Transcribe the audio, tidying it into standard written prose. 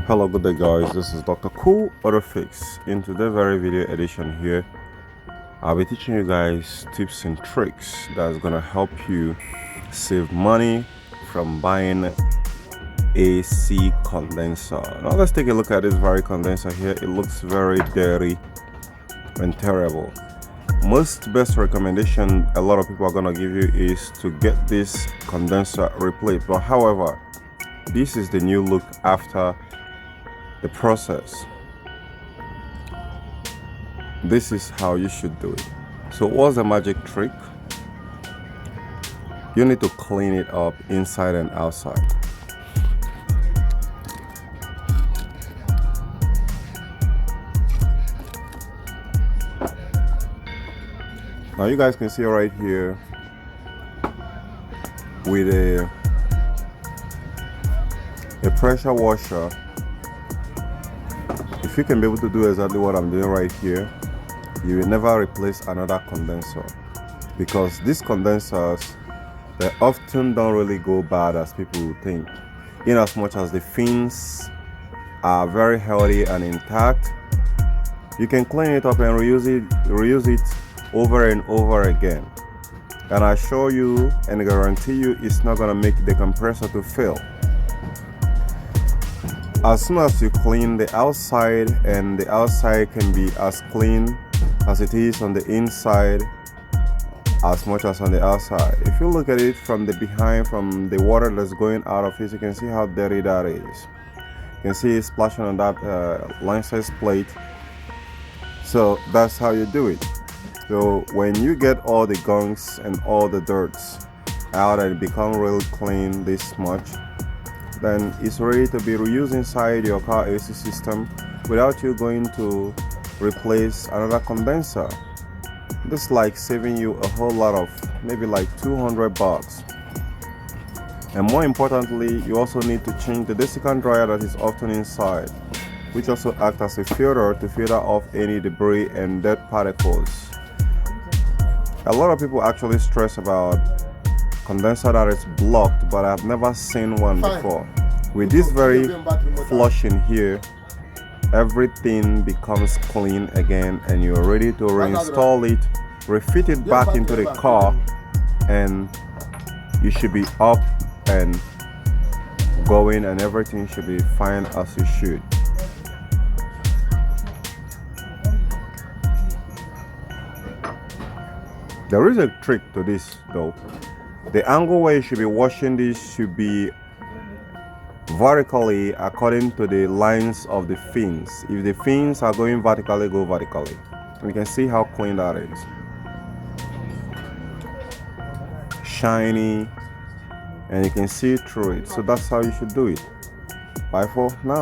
Hello, good day guys, this is Dr. Cool Auto Fix. In today's very video edition here, I'll be teaching you guys tips and tricks that's gonna help you save money from buying AC condenser. Now let's take a look at this very condenser here. It looks very dirty and terrible. Most best recommendation a lot of people are gonna give you is to get this condenser replaced, but however, this is the new look after the process. This is how you should do it. So what's the magic trick? You need to clean it up inside and outside. Now you guys can see right here with a pressure washer. If you can be able to do exactly what I'm doing right here, you will never replace another condenser, because these condensers, they often don't really go bad as people would think. In as much as the fins are very healthy and intact, you can clean it up and reuse it over and over again. And I assure you and guarantee you it's not gonna make the compressor to fail. As soon as you clean the outside, and the outside can be as clean as it is on the inside as much as on the outside. If you look at it from the behind, from the water that's going out of it, you can see how dirty that is. You can see it splashing on that license plate. So that's how you do it. So when you get all the gunks and all the dirts out and become really clean this much, then it's ready to be reused inside your car AC system without you going to replace another condenser. This is like saving you a whole lot of, maybe like 200 bucks. And more importantly, you also need to change the desiccant dryer that is often inside, which also acts as a filter to filter off any debris and dead particles. A lot of people actually stress about condenser that is blocked, but I've never seen one before. With this very flushing here, everything becomes clean again, and you're ready to reinstall it, refit it back into the car, and you should be up and going, and everything should be fine as you should. There is a trick to this though. The angle where you should be washing this should be vertically according to the lines of the fins. If the fins are going vertically, go vertically. And you can see how clean that is. Shiny, and you can see through it. So that's how you should do it. Bye for now.